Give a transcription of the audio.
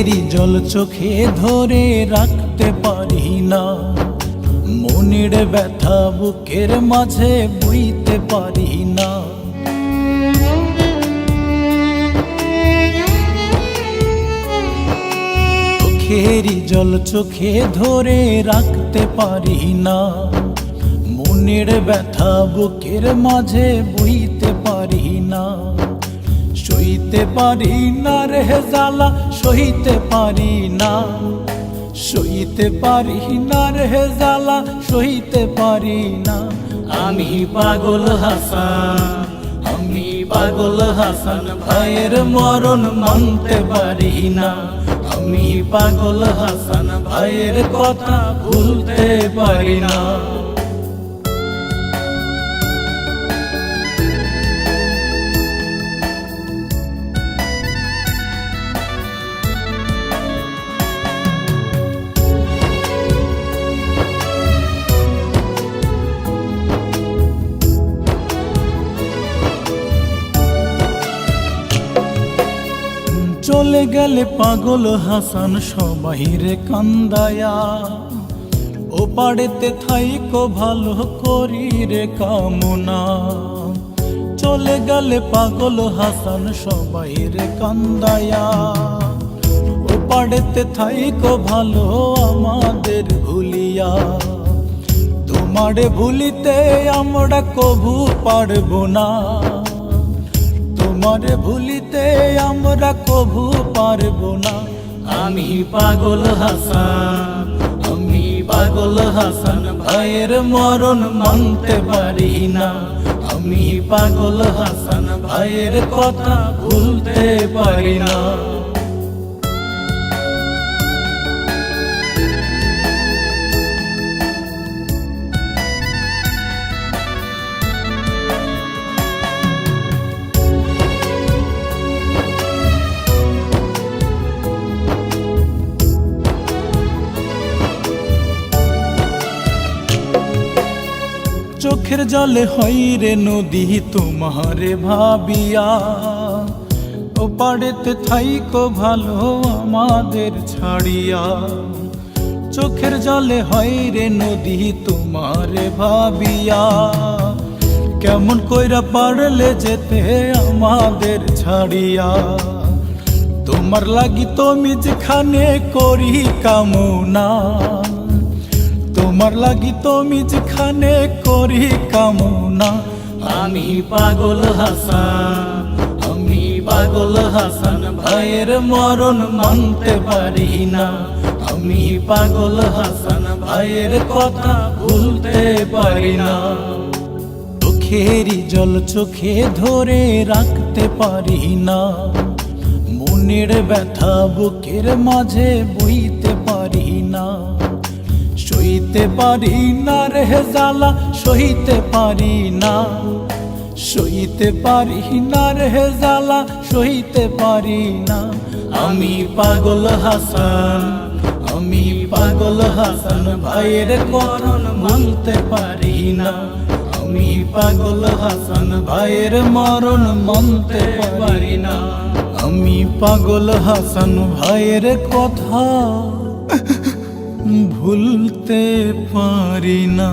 চোখেরই জল চোখে ধরে রাখতে পারি না, মনের ব্যথা বুকের মাঝে বইতে পারি না। চোখেরই জল চোখে ধরে রাখতে পারি না, মনের ব্যথা বুকের মাঝে বইতে পারি না। সইতে পারি না রে জ্বালা, সইতে পারি না, সইতে পারি না রে জ্বালা, সইতে পারি না। আমি পাগল হাসান, আমি পাগল হাসান, ভাইয়ের মরণ মানতে পারি না। আমি পাগল হাসান, ভাইয়ের কথা ভুলতে পারি না। চলে গেলে পাগল হাসান সবাই রে কান্দায়া, ও পাড়েতে থাইকো ভালো করি রে কামনা। চলে গেলে পাগল হাসান সবাই রে কান্দায়া, ও পাড়েতে থাইকো ভালো আমাদের ভুলিয়া। তোমারে ভুলিতে আমরা কভু পারবো না, তোমারে ভুলিতে আমরা কভু পারবো না। আমি পাগল হাসান, আমি পাগল হাসান, ভাইয়ের মরণ মানতে পারি না। আমি পাগল হাসান, ভাইয়ের কথা ভুলতে পারি না। চোখের জলে হয় রে নদী তোমারে ভাবিয়া, ও পাড়েতে থাইকো ভালো আমাদের ছাড়িয়া। চোখের জলে হয় রে নদী তোমারে ভাবিয়া, কেমন কইরা পারলে যেতে আমাদের ছাড়িয়া। তোমার লাগি তুমি যেখানে করি কামনা, তোমার লাগি তুমি যেখানে করি কামনা। আমি পাগল হাসান, আমি পাগল হাসান, ভাইয়ের মরণ মানতে পারি না। আমি পাগল হাসান, ভাইয়ের কথা ভুলতে পারি না। চোখেরই জল চোখে ধরে রাখতে পারি না, মনের ব্যথা বুকের মাঝে বইতে পারি না। সইতে পারি না রে জ্বালা, সইতে পারি না, সইতে পারি না রে জ্বালা, সইতে পারি না। আমি পাগল হাসান, আমি পাগল হাসান, ভাইয়ের মরণ মানতে পারি না। আমি পাগল হাসান, ভাইয়ের মরণ মানতে পারি না। আমি পাগল হাসান, ভাইয়ের কথা ভুলতে পারি না।